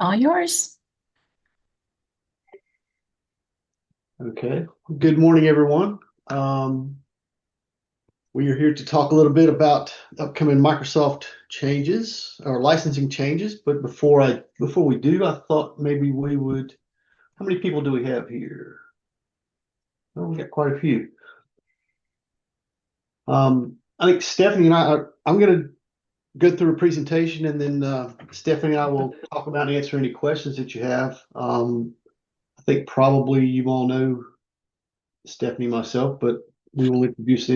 All yours. Okay. Good morning, everyone. Um, we are here to talk a little bit about upcoming Microsoft changes or licensing changes. But before we do, I thought maybe we would. How many people do we have here? Oh, we got quite a few. I think Stephanie and I'm going to go through a presentation, and then Stephanie and I will talk about and answer any questions that you have. I think probably you all know Stephanie, myself, but we will introduce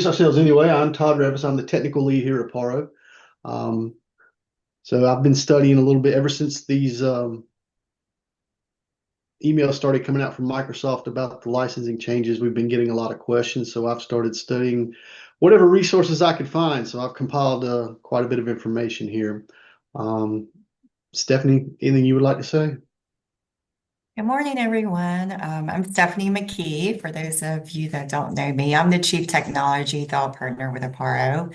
ourselves anyway. I'm Todd Reavis. I'm the technical lead here at Apparo. Um, so I've been studying a little bit ever since these emails started coming out from Microsoft about the licensing changes. We've been getting a lot of questions, so I've started studying whatever resources I could find. So I've compiled quite a bit of information here. Um, Stephanie, anything you would like to say? Good morning, everyone. I'm Stephanie McKee. For those of you that don't know me, I'm the Chief Technology Thought Partner with Apparo.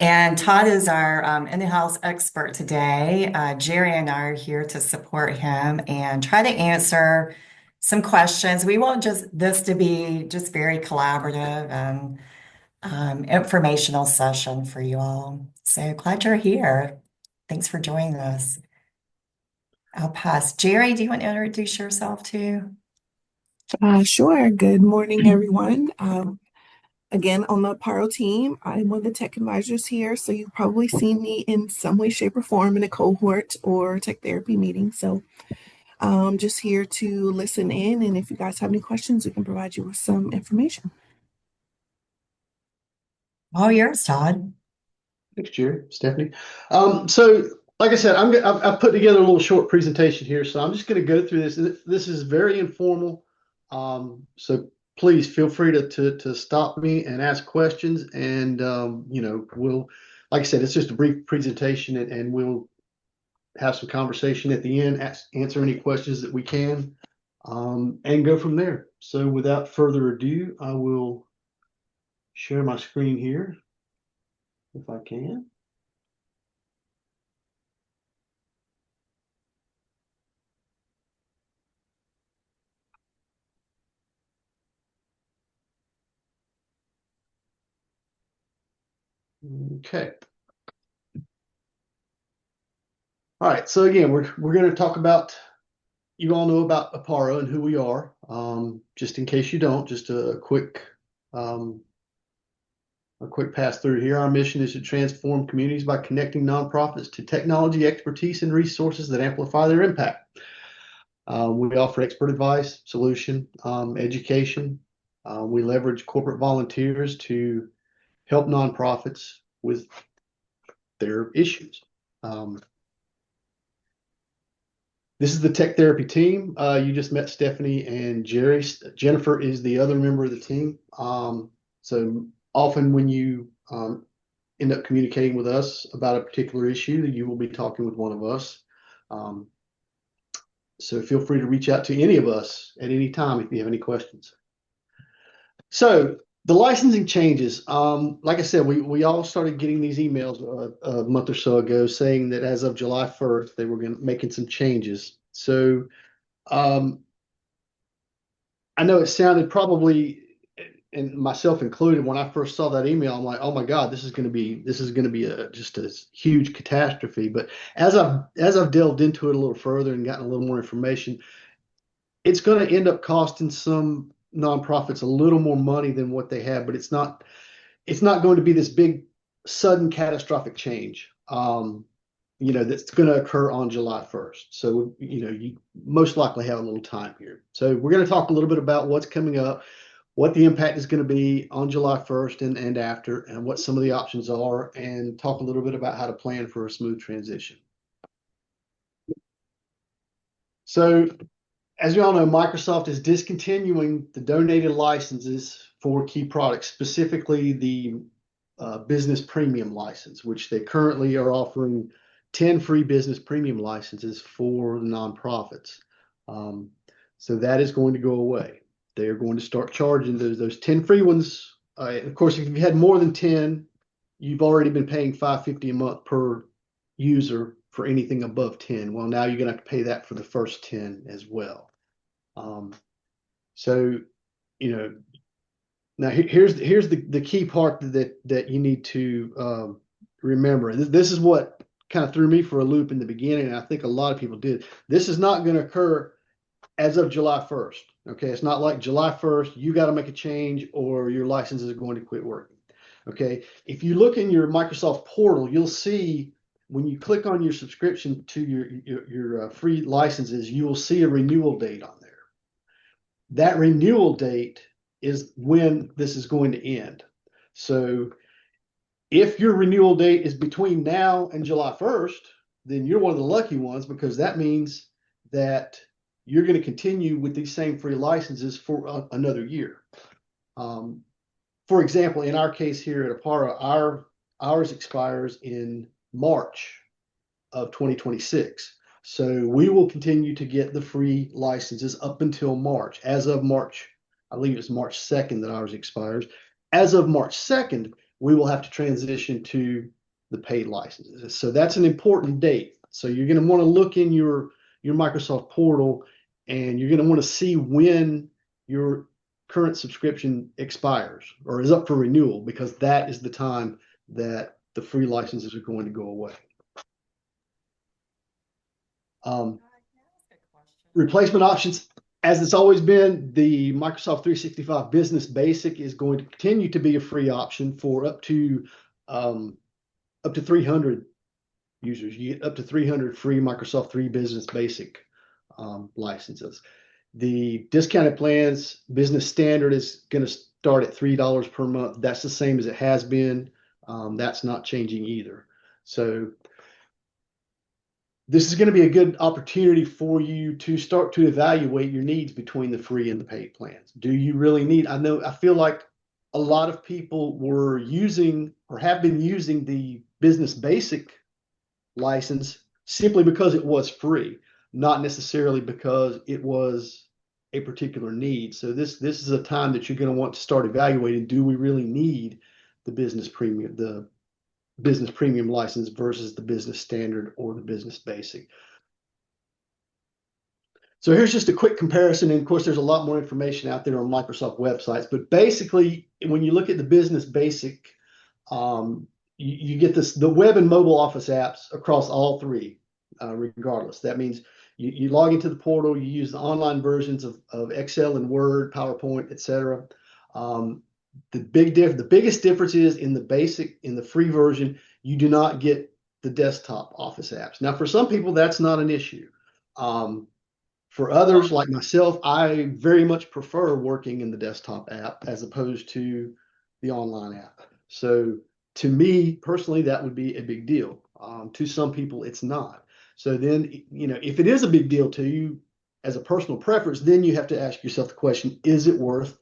And Todd is our in-house expert today. Jerri and I are here to support him and try to answer some questions. We want just this to be just very collaborative and informational session for you all. So glad you're here. Thanks for joining us. I'll pass. Jerri, do you want to introduce yourself too? Sure. Good morning, everyone. Again, on the Apparo team, I'm one of the tech advisors here, so you've probably seen me in some way, shape, or form in a cohort or tech therapy meeting. So just here to listen in, and if you guys have any questions, we can provide you with some information. All yours, Todd. Thanks, Jerry, Stephanie. So, like I said, I've put together a little short presentation here, so I'm just going to go through this. This is very informal, so please feel free to stop me and ask questions. And like I said, it's just a brief presentation, and we'll have some conversation at the end, answer any questions that we can, and go from there. So, without further ado, I will share my screen here if I can. Okay. All right. So again, we're going to talk about. You all know about Apparo and who we are. Just in case you don't, just um, a quick pass through here. Our mission is to transform communities by connecting nonprofits to technology, expertise, and resources that amplify their impact. We offer expert advice, solution, education. We leverage corporate volunteers to help nonprofits with their issues. This is the tech therapy team. You just met Stephanie and Jerri. Jennifer is the other member of the team. So often when you end up communicating with us about a particular issue, you will be talking with one of us. Um, so feel free to reach out to any of us at any time if you have any questions. So the licensing changes. Like I said, we all started getting these emails a month or so ago saying that as of July 1st, they were making some changes. So um, I know it sounded probably, and myself included, when I first saw that email, I'm like, oh my God, this is going to be just a huge catastrophe. But as I've delved into it a little further and gotten a little more information, it's going to end up costing some nonprofits a little more money than what they have, but it's not going to be this big sudden catastrophic change. That's going to occur on July 1st. So, you most likely have a little time here. So we're going to talk a little bit about what's coming up, what the impact is going to be on July 1st and after, and what some of the options are, and talk a little bit about how to plan for a smooth transition. So as you all know, Microsoft is discontinuing the donated licenses for key products, specifically the business premium license, which they currently are offering 10 free business premium licenses for nonprofits. So that is going to go away. They are going to start charging those 10 free ones. Of course, if you've had more than 10, you've already been paying $5.50 a month per user for anything above 10. Well, now you're going to have to pay that for the first 10 as well. So, you know, now here's the key part that you need to remember. This is what kind of threw me for a loop in the beginning, and I think a lot of people did. This is not going to occur as of July 1st. Okay, it's not like July 1st, you got to make a change or your license is going to quit working. Okay, if you look in your Microsoft portal, you'll see when you click on your subscription to your free licenses, you will see a renewal date on there. That renewal date is when this is going to end. So if your renewal date is between now and July 1st, then you're one of the lucky ones, because that means that you're going to continue with these same free licenses for another year. For example, in our case here at Apparo, ours expires in March of 2026. So we will continue to get the free licenses up until March. As of March, I believe it's March 2nd that ours expires. As of March 2nd, we will have to transition to the paid licenses. So that's an important date. So you're going to want to look in your Microsoft portal, and you're going to want to see when your current subscription expires or is up for renewal, because that is the time that the free licenses are going to go away. Replacement options, as it's always been, the Microsoft 365 Business Basic is going to continue to be a free option for up to 300 users. You get up to 300 free Microsoft 3 Business Basic licenses. The discounted plans, Business Standard, is going to start at $3 per month. That's the same as it has been. That's not changing either. So this is going to be a good opportunity for you to start to evaluate your needs between the free and the paid plans. Do you really need? I feel like a lot of people were using or have been using the Business Basic license simply because it was free, not necessarily because it was a particular need. So this is a time that you're going to want to start evaluating, do we really need the business premium license versus the Business Standard or the Business Basic. So here's just a quick comparison. And of course, there's a lot more information out there on Microsoft websites, but basically when you look at the Business Basic, you get the web and mobile Office apps across all three, regardless. That means you log into the portal, you use the online versions of Excel and Word, PowerPoint, etc. The biggest difference is in the free version, you do not get the desktop Office apps. Now, for some people, that's not an issue. For others, like myself, I very much prefer working in the desktop app as opposed to the online app. So to me personally, that would be a big deal. To some people, it's not. So then, if it is a big deal to you as a personal preference, then you have to ask yourself the question, is it worth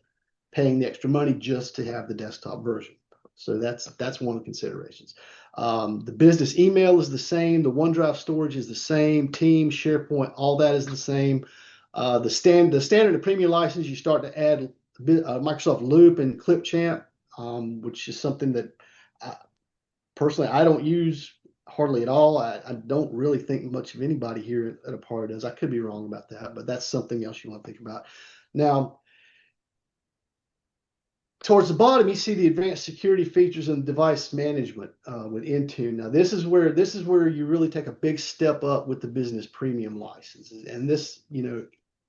paying the extra money just to have the desktop version? So that's one of the considerations. The business email is the same. The OneDrive storage is the same. Teams, SharePoint, all that is the same. The standard and premium license, you start to add Microsoft Loop and Clipchamp, which is something that personally I don't use hardly at all. I don't really think much of anybody here at Apparo does. I could be wrong about that, but that's something else you want to think about. Now, towards the bottom, you see the advanced security features and device management with Intune. Now, this is where you really take a big step up with the business premium licenses. And this,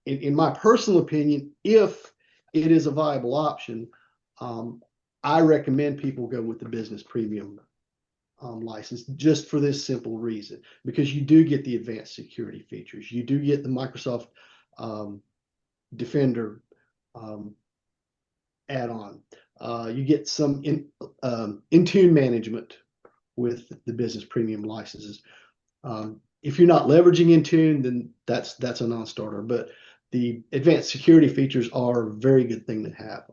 in my personal opinion, if it is a viable option, I recommend people go with the business premium license, just for this simple reason, because you do get the advanced security features. You do get the Microsoft Defender add-on. You get some Intune management with the business premium licenses. If you're not leveraging Intune, then that's a non-starter. But the advanced security features are a very good thing to have.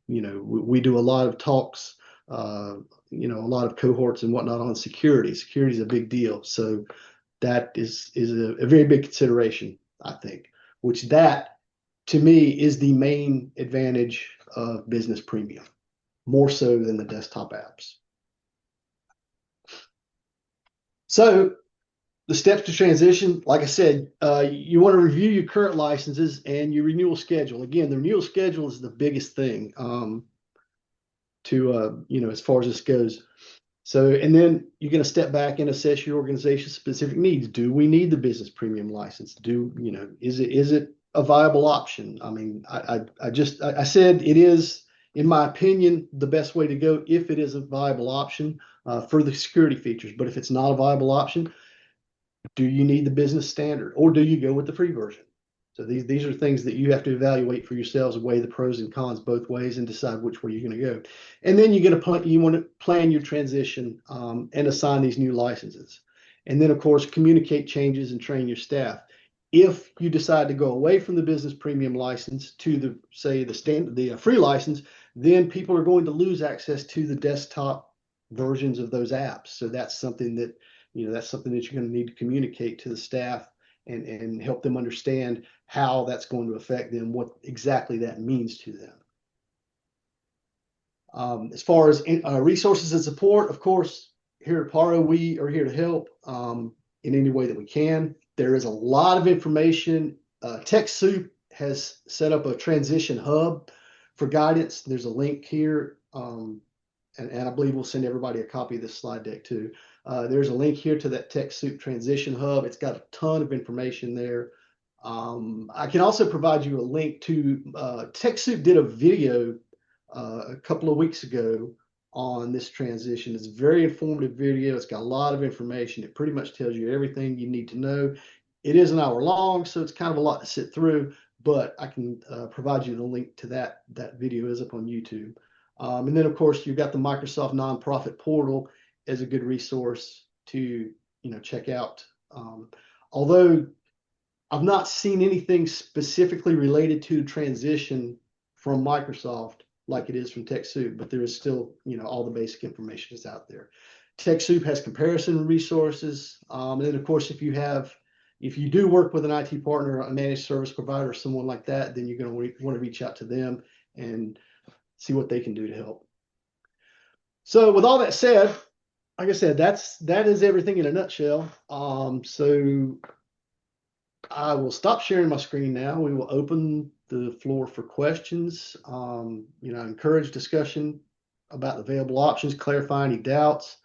We do a lot of talks, a lot of cohorts and whatnot on security. Security is a big deal. So that is a very big consideration, I think, which that to me is the main advantage of business premium, more so than the desktop apps. So The steps to transition, like I said, you want to review your current licenses and your renewal schedule. Again, the renewal schedule is the biggest thing as far as this goes. So, and then you're going to step back and assess your organization's specific needs. Do we need the business premium license? Is it a viable option? I mean, I said it is, in my opinion, the best way to go if it is a viable option for the security features. But if it's not a viable option, do you need the business standard or do you go with the free version? So these are things that you have to evaluate for yourselves, weigh the pros and cons both ways, and decide which way you're going to go. And then you want to plan your transition and assign these new licenses. And then, of course, communicate changes and train your staff. If you decide to go away from the business premium license to the free license, then people are going to lose access to the desktop versions of those apps. So that's something that you're going to need to communicate to the staff and help them understand how that's going to affect them, what exactly that means to them. As far as resources and support, of course, here at Apparo, we are here to help in any way that we can. There is a lot of information. TechSoup has set up a transition hub for guidance. There's a link here, and I believe we'll send everybody a copy of this slide deck too. There's a link here to that TechSoup transition hub. It's got a ton of information there. I can also provide you a link to TechSoup did a video a couple of weeks ago on this transition. It's a very informative video. It's got a lot of information. It pretty much tells you everything you need to know. It is an hour long, so it's kind of a lot to sit through, but I can provide you the link to that. That video is up on YouTube. And then, of course, you've got the Microsoft nonprofit portal as a good resource to check out. Although I've not seen anything specifically related to transition from Microsoft like it is from TechSoup, but there is still, all the basic information is out there. TechSoup has comparison resources. And then, of course, if you do work with an IT partner, a managed service provider, or someone like that, then you're going to want to reach out to them and see what they can do to help. So with all that said, like I said, that is everything in a nutshell. So I will stop sharing my screen now. We will open the floor for questions. I encourage discussion about the available options, clarify any doubts.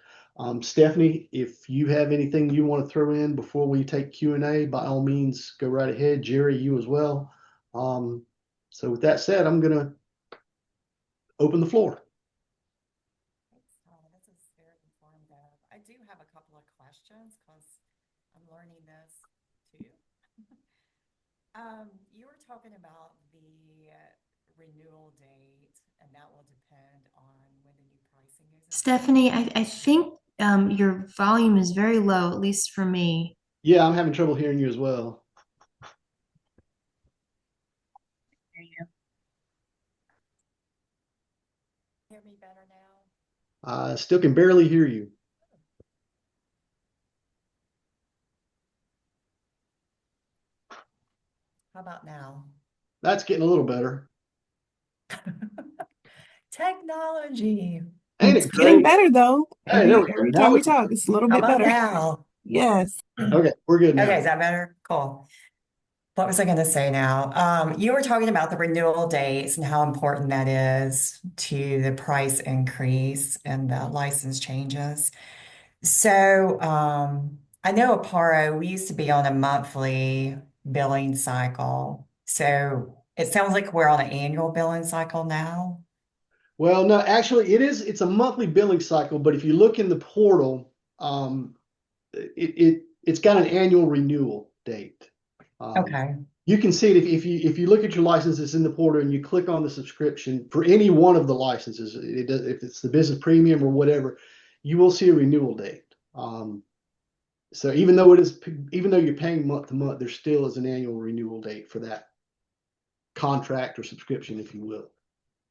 Stephanie, if you have anything you want to throw in before we take Q&A, by all means, go right ahead. Jerri, you as well. So with that said, I'm going to open the floor. Thanks, Todd. This is very informative. I do have a couple of questions because I'm learning this too. You were talking about the renewal date, and that will depend on when the new pricing goes into Stephanie, I think your volume is very low, at least for me. Yeah, I'm having trouble hearing you as well. Hear me better now? I still can barely hear you. How about now? That's getting a little better. Technology. Ain't It's it getting great? better though. Hey, there we go. Every Now time we we talk, it's a little How bit about better. now? Yes. Okay, we're good now. Okay, is that better? Cool. What was I going to say now? You were talking about the renewal dates and how important that is to the price increase and the license changes. So I know Apparo, we used to be on a monthly billing cycle. So it sounds like we're on an annual billing cycle now. Well, no, actually it's a monthly billing cycle, but if you look in the portal, it's got an annual renewal date. Okay. You can see it if you look at your licenses in the portal and you click on the subscription for any one of the licenses, if it's the business premium or whatever, you will see a renewal date. So even though you're paying month to month, there still is an annual renewal date for that contract or subscription, if you will.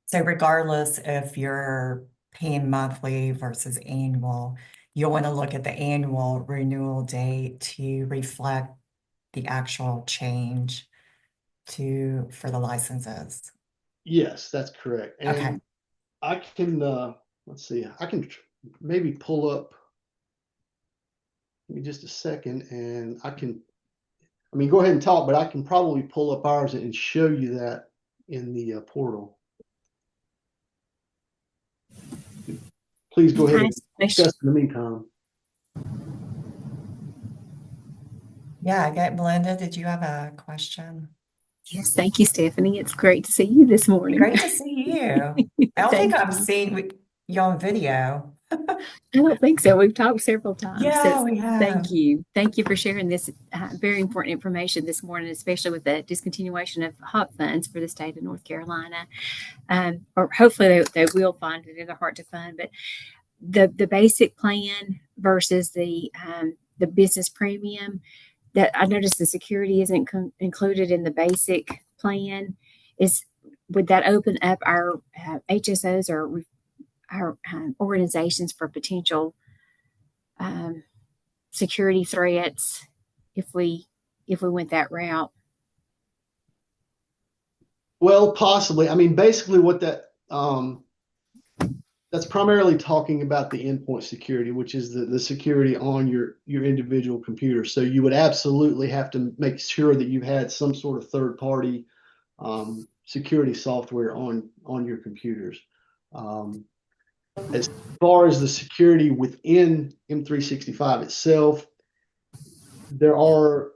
So regardless if you're paying monthly versus annual, you'll want to look at the annual renewal date to reflect the actual change for the licenses. Yes, that's correct. And Okay. I can let's see, I can maybe pull up Give me just a second, and I mean, go ahead and talk, but I can probably pull up ours and show you that in the portal. Please go ahead and discuss in the meantime. Yeah, I get Melinda. Did you have a question? Yes, thank you, Stephanie. It's great to see you this morning. Great to see you. I don't think Thank I've you. seen you on video. I don't think so. We've talked several times. Yeah, So we have. thank you. Thank you for sharing this very important information this morning, especially with the discontinuation of HOP funds for the state of North Carolina. Or hopefully they will find it in their heart to fund. But the basic plan versus the business premium, that I noticed the security isn't included in the basic plan. Would that open up our HSOs or our organizations for potential security threats if we went that route? Well, possibly. I mean, basically what that's primarily talking about the endpoint security, which is the security on your individual computer. So you would absolutely have to make sure that you had some sort of third party security software on your computers. As far as the security within M365 itself, there are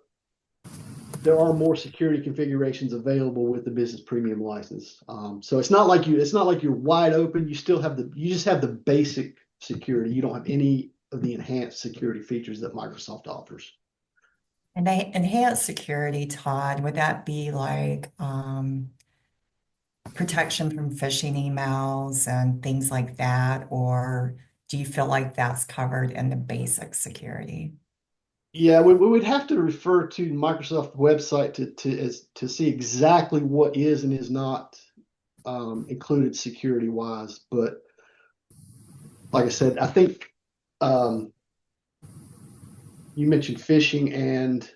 more security configurations available with the business premium license. So it's not like you're wide open. You just have the basic security. You don't have any of the enhanced security features that Microsoft offers. And they enhanced security, Todd, would that be like protection from phishing emails and things like that? Or do you feel like that's covered in the basic security? Yeah, we would have to refer to Microsoft website to see exactly what is and is not included security wise. But like I said, I think you mentioned phishing, and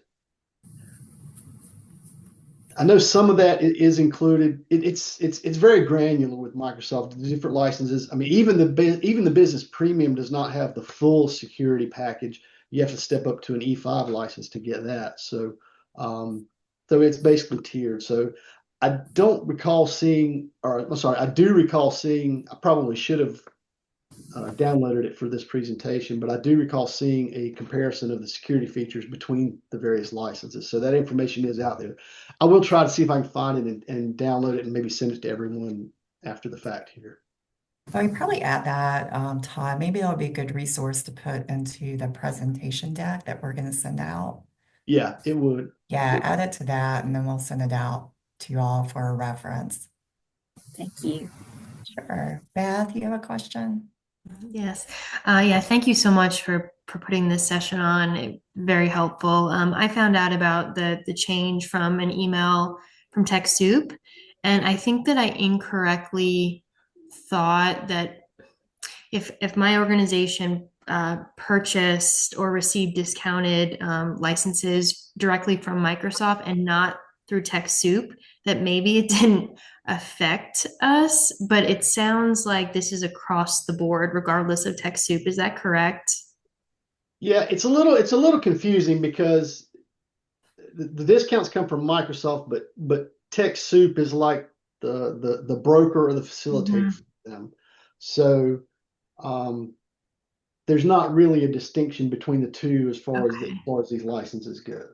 I know some of that is included. It's very granular with Microsoft. The different licenses. I mean, even the business premium does not have the full security package. You have to step up to an E5 license to get that. So it's basically tiered. So I don't recall seeing, or I'm sorry, I do recall seeing. I probably should have downloaded it for this presentation, but I do recall seeing a comparison of the security features between the various licenses. So that information is out there. I will try to see if I can find it and download it and maybe send it to everyone after the fact here. So you probably add that, Todd. Maybe that'll be a good resource to put into the presentation deck that we're going to send out. Yeah, it would. Yeah, add it to that, and then we'll send it out to you all for a reference. Thank you. Sure. Beth, you have a question? Yes. Yeah, thank you so much for putting this session on. Very helpful. I found out about the change from an email from TechSoup, and I think that I incorrectly thought that if my organization purchased or received discounted licenses directly from Microsoft and not through TechSoup, that maybe it didn't affect us, but it sounds like this is across the board, regardless of TechSoup. Is that correct? Yeah, it's a little confusing because the discounts come from Microsoft, but TechSoup is like the broker or the facilitator for them. So there's not really a distinction between the two as far as these licenses go.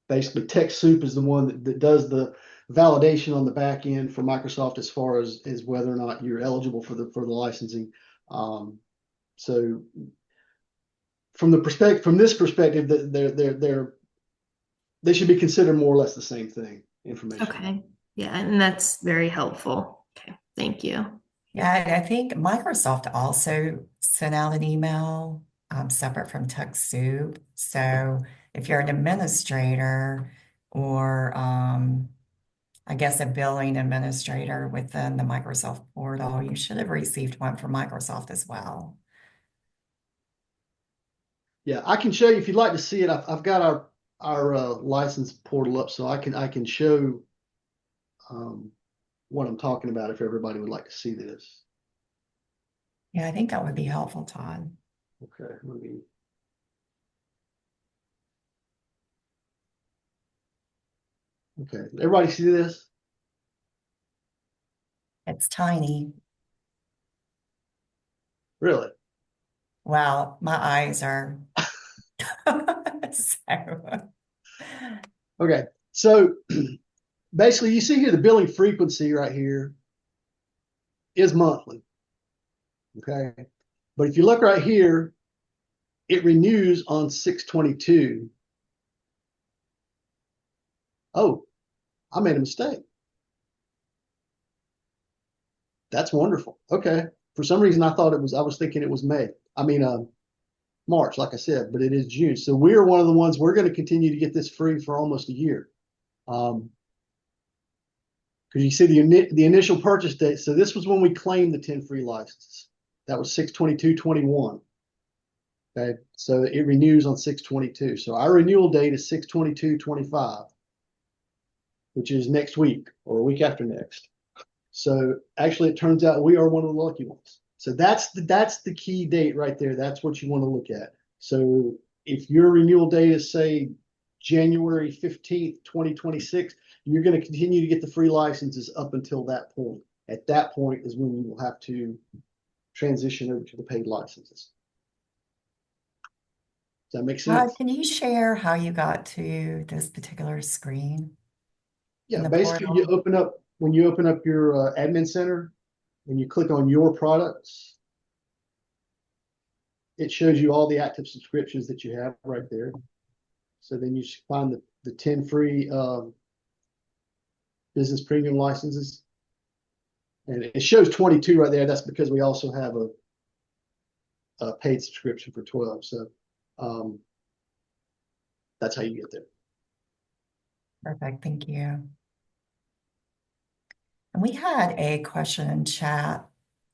Basically, TechSoup is the one that does the validation on the back end for Microsoft as far as whether or not you're eligible for the licensing. So from this perspective, they should be considered more or less the same thing. Information. Okay. Yeah, and that's very helpful. Okay, thank you. Yeah, I think Microsoft also sent out an email separate from TechSoup. So if you're an administrator or I guess a billing administrator within the Microsoft portal, you should have received one from Microsoft as well. Yeah, I can show you if you'd like to see it. I've got our license portal up, so I can show what I'm talking about if everybody would like to see this. Yeah, I think that would be helpful, Todd. Okay, let me Okay, everybody see this? It's tiny. Really? Wow, my eyes are so. Okay, so basically you see here the billing frequency right here is monthly. Okay, but if you look right here, it renews on 6/22. Oh, I made a mistake. That's wonderful. Okay. For some reason, I was thinking it was May. I mean, March, like I said, but it is June. So we're one of the ones, we're going to continue to get this free for almost a year. Because you see the initial purchase date. So this was when we claimed the 10 free licenses. That was 6/22/21. Okay. So it renews on 6/22. So our renewal date is 6/22/25, which is next week or a week after next. So actually, it turns out we are one of the lucky ones. So that's the key date right there. That's what you want to look at. So if your renewal date is, say, January 15th, 2026, you're going to continue to get the free licenses up until that point. At that point is when you will have to transition over to the paid licenses. Does that make sense? Can you share how you got to this particular screen in Yeah, the basically portal? when you open up your admin center and you click on your products, it shows you all the active subscriptions that you have right there. So then you find the 10 free business premium licenses. And it shows 22 right there. That's because we also have a paid subscription for 12. So that's how you get there. Perfect, thank you. And we had a question in chat,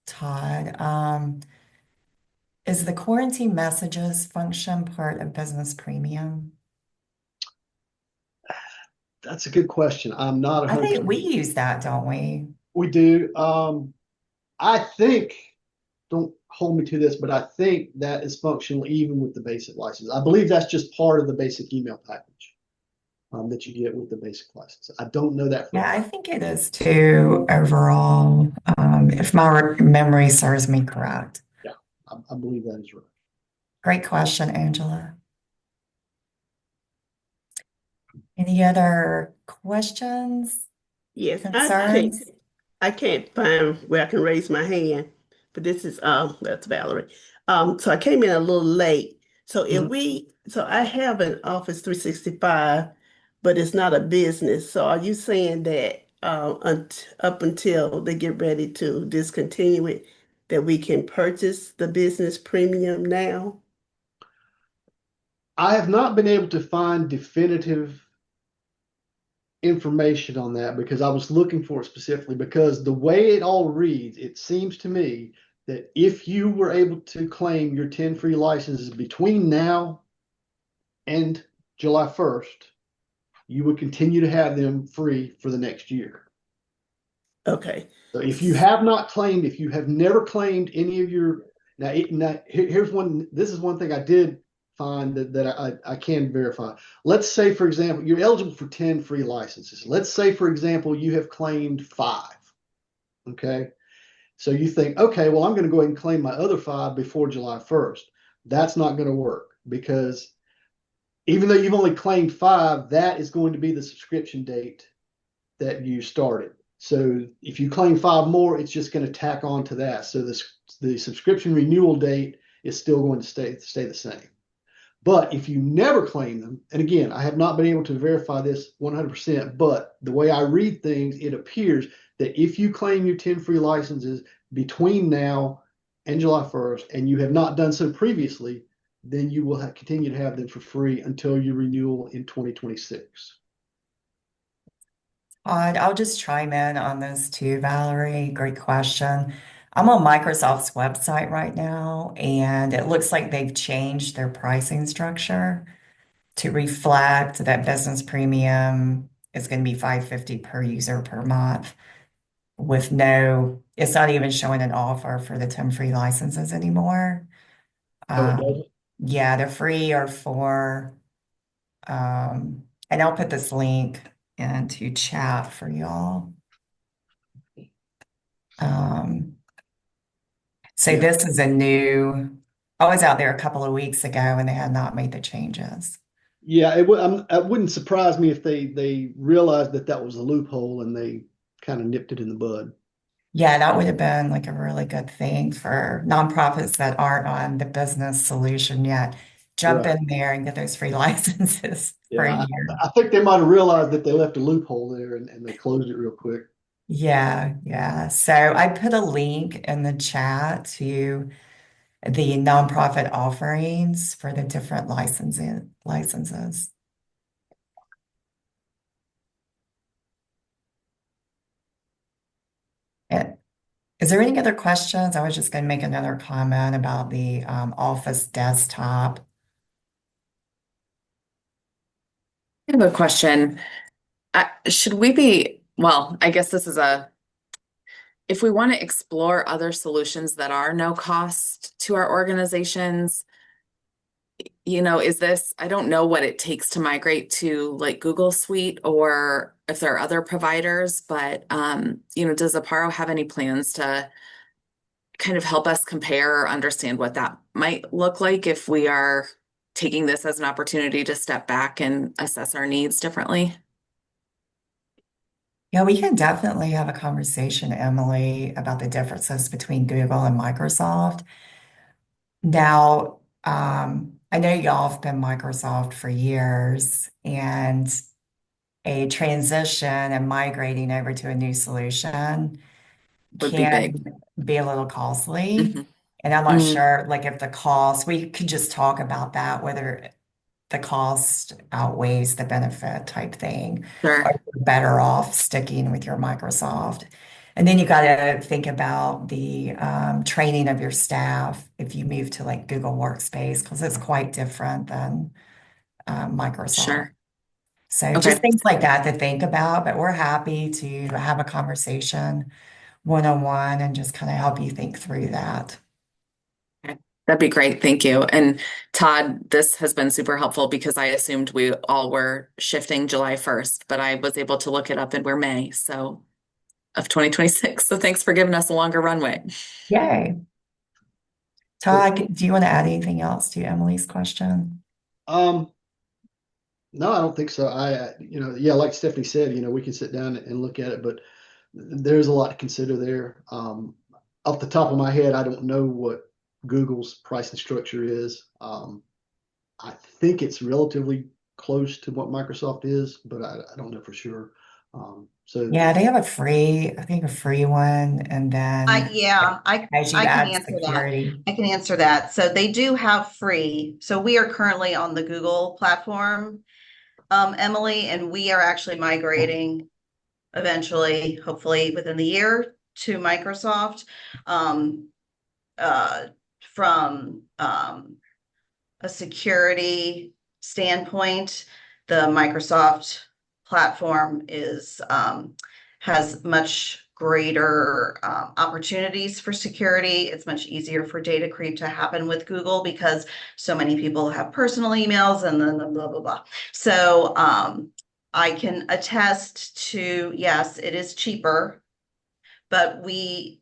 Todd. Is the quarantine messages function part of business premium? That's a good question. I'm not I think 100%. we use that, don't we? We do. I think, don't hold me to this, but I think that is functional even with the basic license. I believe that's just part of the basic email package that you get with the basic license. I don't know that for a Yeah, I fact. think it is too overall, if my memory serves me correct. Yeah, I believe that is right. Great question, Angela. Any other questions, Yes, concerns? I can't find where I can raise my hand, but this is that's Valerie. So I came in a little late. So Mhm. so I have an Office 365, but it's not a business. So are you saying that up until they get ready to discontinue it, that we can purchase the business premium now? I have not been able to find definitive information on that because I was looking for it specifically because the way it all reads, it seems to me that if you were able to claim your 10 free licenses between now and July 1st, you would continue to have them free for the next year. Okay. So if you have not claimed, if you have never claimed any of your, here's one, this is one thing I did find that I can verify. Let's say, for example, you're eligible for 10 free licenses. Let's say, for example, you have claimed 5. Okay. So you think, okay, well, I'm going to go ahead and claim my other 5 before July 1st. That's not going to work because even though you've only claimed 5, that is going to be the subscription date that you started. So if you claim 5 more, it's just going to tack on to that. So the subscription renewal date is still going to stay the same. But if you never claim them, and again, I have not been able to verify this 100%, but the way I read things, it appears that if you claim your 10 free licenses between now and July 1st, and you have not done so previously, then you will continue to have them for free until your renewal in 2026. I'll just chime in on this too, Valerie. Great question. I'm on Microsoft's website right now, and it looks like they've changed their pricing structure to reflect that business premium is going to be $5.50 per user per month with it's not even showing an offer for the 10 free licenses anymore. Oh, it doesn't? Yeah, they're free or and I'll put this link into chat for y'all. Um, so Yeah. this is a new, I was out there a couple of weeks ago and they had not made the changes. Yeah, it wouldn't surprise me if they realized that that was a loophole and they kind of nipped it in the bud. Yeah, that would have been like a really good thing for nonprofits that aren't on the business solution yet. Jump Right. in there and get those free licenses for Yeah, a I, year. I think they might have realized that they left a loophole there and they closed it real quick. Yeah, yeah. So I put a link in the chat to the nonprofit offerings for the different licenses. And is there any other questions? I was just going to make another comment about the Office desktop. I have a question. Should we be, well, I guess this is if we want to explore other solutions that are no cost to our organizations, I don't know what it takes to migrate to like Google Suite or if there are other providers, but, does Apparo have any plans to kind of help us compare or understand what that might look like if we are taking this as an opportunity to step back and assess our needs differently? Yeah, we can definitely have a conversation, Emily, about the differences between Google and Microsoft. Now, I know y'all have been Microsoft for years, and a transition and migrating over to a new solution Would be big. can be a little costly. Mhm. And I'm not Mm, sure, like, if the cost, we could just talk about that, whether the cost outweighs the benefit type thing, or sure, you're better off sticking with your Microsoft. And then you got to think about the training of your staff if you move to like Google Workspace, because it's quite different than Microsoft. sure. So just Okay. things like that to think about, but we're happy to have a conversation one-on-one and just kind of help you think through that. Okay. That'd be great. Thank you. And Todd, this has been super helpful because I assumed we all were shifting July 1st, but I was able to look it up and we're May, so of 2026. So thanks for giving us a longer runway. Yay. Cool. Todd, do you want to add anything else to Emily's question? Um, no, I don't think so. Yeah, like Stephanie said, we can sit down and look at it, but there's a lot to consider there. Off the top of my head, I don't know what Google's pricing structure is. I think it's relatively close to what Microsoft is, but I don't know for sure. So Yeah, they have I think a free one, and then Yeah, as you I can add answer that. security. I can answer that. So they do have free. So we are currently on the Google platform, Emily, and we are actually migrating eventually, hopefully within the year, to Microsoft. Um, uh, from a security standpoint, the Microsoft platform has much greater opportunities for security. It's much easier for data creep to happen with Google because so many people have personal emails and then blah blah blah. So I can attest to, yes, it is cheaper, but we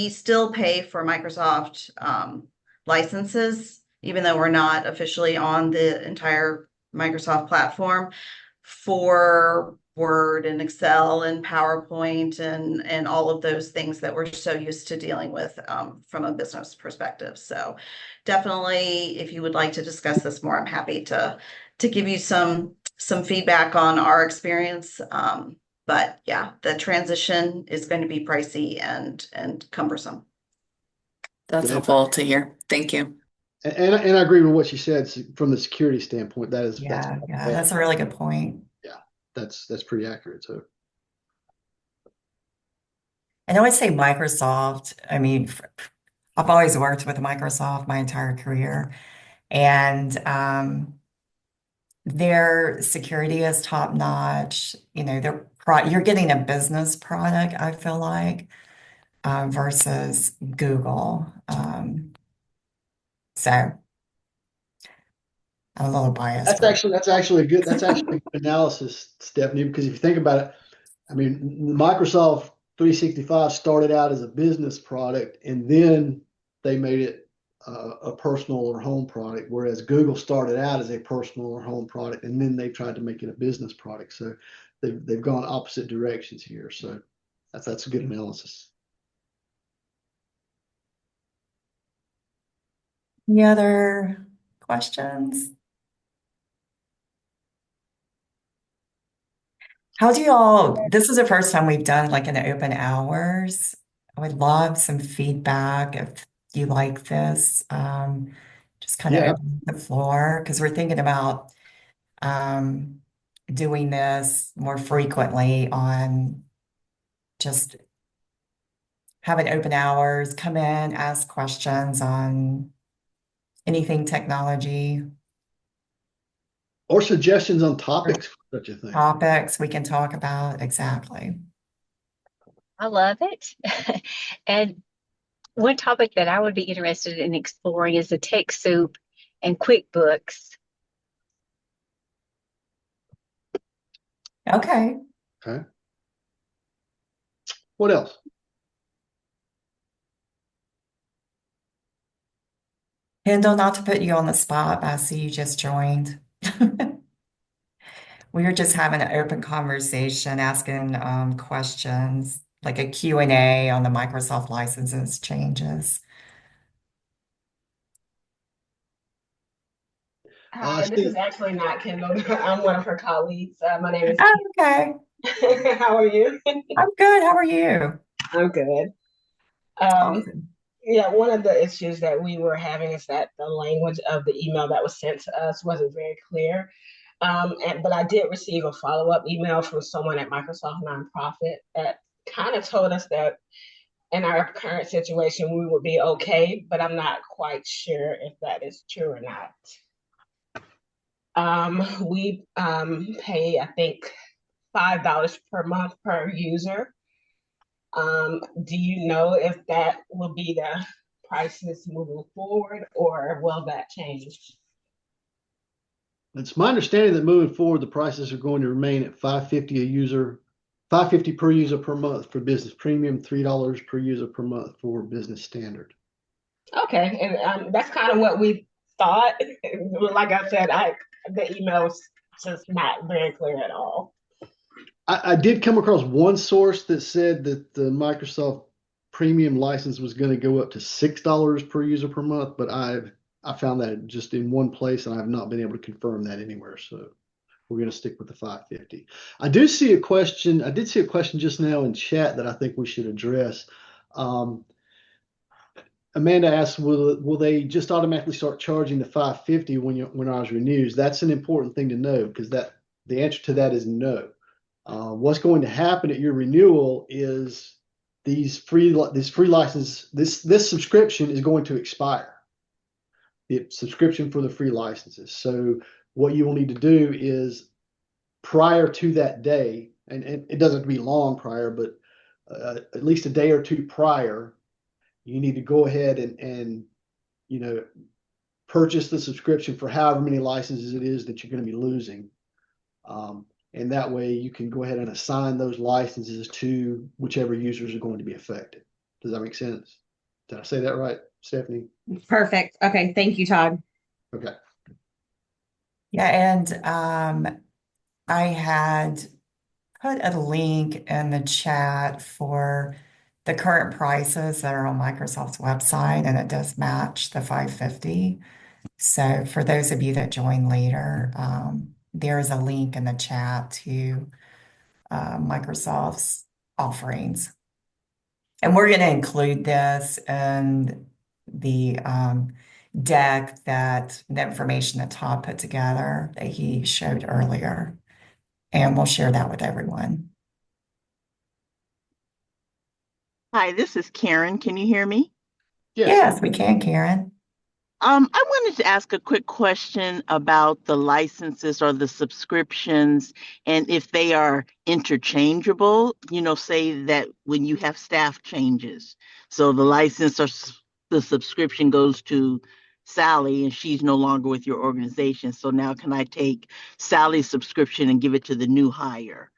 still pay for Microsoft licenses, even though we're not officially on the entire Microsoft platform, for Word and Excel and PowerPoint and all of those things that we're so used to dealing with from a business perspective. So definitely, if you would like to discuss this more, I'm happy to give you some feedback on our experience. But yeah, the transition is going to be pricey and cumbersome. That's yeah, helpful to hear. Thank you. and I agree with what she said from the security standpoint. That's Yeah, yeah, bad. that's a really good point. Yeah, that's pretty accurate. So And I would say Microsoft, I mean, I've always worked with Microsoft my entire career, and their security is top notch. You're getting a business product, I feel like, versus Google. So I'm a little biased, That's but actually a good analysis, Stephanie, because if you think about it, I mean, Microsoft 365 started out as a business product, and then they made it a personal or home product, whereas Google started out as a personal or home product, and then they tried to make it a business product. So they've gone opposite directions here. So that's a good analysis. any other questions? How do y'all, this is the first time we've done like an open hours. I would love some feedback if you like this. Just kind of Yeah, open the floor because we're thinking about um, doing this more frequently on just having open hours, come in, ask questions on anything technology, or suggestions on or topics for such a thing. topics we can talk about. Exactly. I love it. And one topic that I would be interested in exploring is the TechSoup and QuickBooks. Okay. Okay. What else? Kendall, not to put you on the spot, but I see you just joined. We were just having an open conversation, asking questions, like a Q&A on the Microsoft licenses changes. Hi, this is Steve, actually not Kendall. I'm one of her colleagues. My name is Oh, okay. Kim. How are you? I'm good. How are you? I'm good. Um, Awesome. yeah, one of the issues that we were having is that the language of the email that was sent to us wasn't very clear. But I did receive a follow-up email from someone at Microsoft Nonprofit that kind of told us that in our current situation, we would be okay, but I'm not quite sure if that is true or not. We pay, I think, $5 per month per user. Do you know if that will be the prices moving forward, or will that change? it's my understanding that moving forward, the prices are going to remain at $5.50 a user, $5.50 per user per month for business premium, $3 per user per month for business standard. Okay, and that's kind of what we thought. Like I said, the email was just not very clear at all. I did come across one source that said that the Microsoft premium license was going to go up to $6 per user per month, but I found that just in one place, and I've not been able to confirm that anywhere. So we're going to stick with the 550. I did see a question just now in chat that I think we should address. Amanda asked, will they just automatically start charging the 550 when ours renews? That's an important thing to know because the answer to that is no. What's going to happen at your renewal is this free license, this subscription is going to expire. The subscription for the free licenses. So what you will need to do is prior to that day, and it doesn't be long prior, but at least a day or two prior, you need to go ahead and purchase the subscription for however many licenses it is that you're going to be losing. And that way you can go ahead and assign those licenses to whichever users are going to be affected. Does that make sense? Did I say that right, Stephanie? Perfect. Okay. Thank you, Todd. Okay. Yeah, and I had put a link in the chat for the current prices that are on Microsoft's website, and it does match the 550. So for those of you that join later, there is a link in the chat to Microsoft's offerings. And we're going to include this in the deck the information that Todd put together that he showed earlier. And we'll share that with everyone. Hi, this is Karen. Can you hear me? Yes, we can, Karen. I wanted to ask a quick question about the licenses or the subscriptions and if they are interchangeable, say that when you have staff changes. So the subscription goes to, say, Jerri, and then Todd, and then Todd goes to Jerri. Is that Sally and she's no longer with your organization. So now can I take Sally's subscription and give it to the new hire?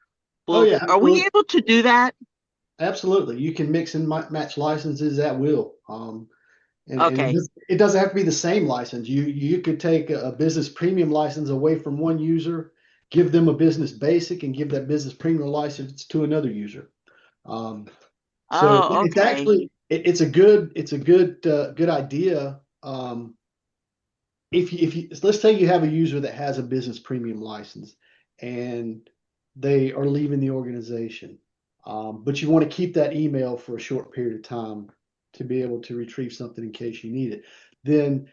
Oh Well, yeah, are we absolutely. able to do that? Absolutely. You can mix and match licenses at will. And Okay. it doesn't have to be the same license. You could take a business premium license away from one user, give them a business basic, and give that business premium license to another user. Um, so Oh, it's okay. actually it's a good idea. If you let's say you have a user that has a business premium license and they are leaving the organization, but you want to keep that email for a short period of time to be able to retrieve something in case you need it, then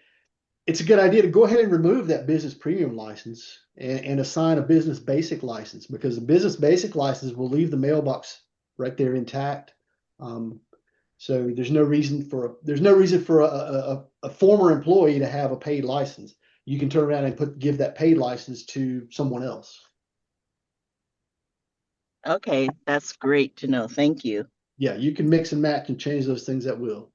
it's a good idea to go ahead and remove that business premium license and assign a business basic license, because the business basic license will leave the mailbox right there intact. Um, so there's no reason for a former employee to have a paid license. You can turn around and give that paid license to someone else. Okay, that's great to know. Thank you. Yeah, you can mix and match and change those things at will.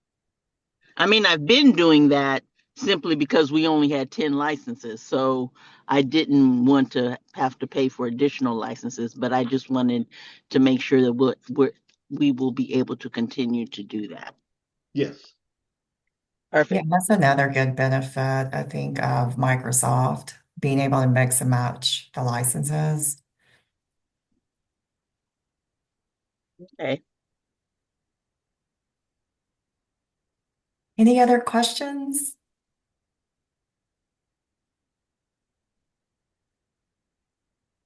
I mean, I've been doing that simply because we only had 10 licenses. So I didn't want to have to pay for additional licenses, but I just wanted to make sure that we will be able to continue to do that. Yes. Yeah, Perfect. that's another good benefit, I think, of Microsoft being able to mix and match the licenses. Okay. Any other questions?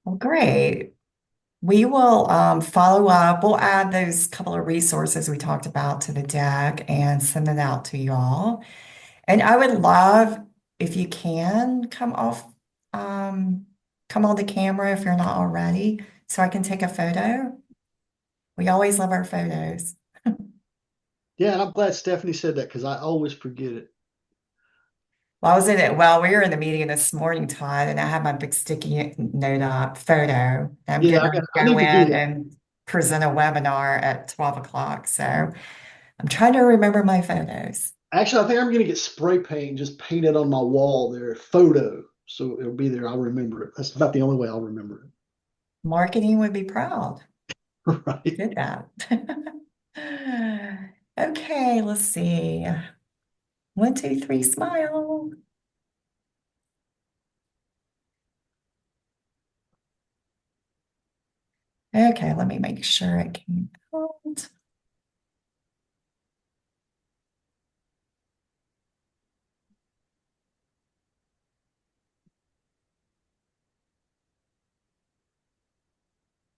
Well, great. We will follow up. We'll add those couple of resources we talked about to the deck and send it out to y'all. And I would love if you can come on the camera if you're not already, so I can take a photo. We always love our photos. Yeah, and I'm glad Stephanie said that because I always forget it. Well, I was in it. Well, we were in the meeting this morning, Todd, and I had my big sticky note up photo. I'm Yeah, getting ready to I go need to do in that. and present a webinar at 12 o'clock. So I'm trying to remember my photos. Actually, I think I'm going to get spray paint and just paint it on my wall there, photo. So it'll be there. I'll remember it. That's about the only way I'll remember Marketing would be proud. it. Right. Did that. Okay, let's see. 1, 2, 3, smile. Okay, let me make sure it came out.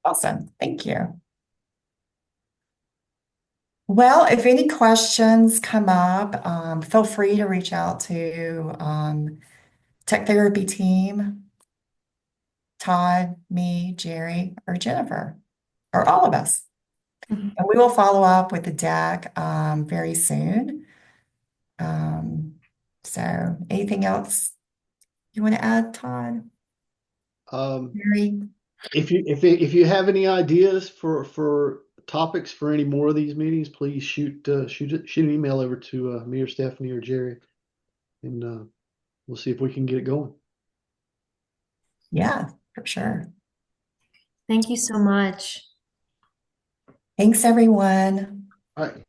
Awesome. Thank you. Well, if any questions come up, feel free to reach out to Tech Therapy team, Todd, me, Jerry, or Jennifer, or all of us. Mhm. And we will follow up with the deck very soon. So anything else you want to add, Todd? Um, Jerry? if you have any ideas for topics for any more of these meetings, please shoot an email over to me or Stephanie or Jerry, and we'll see if we can get it going. Yeah, for sure. Thank you so much. Thanks, everyone. All right.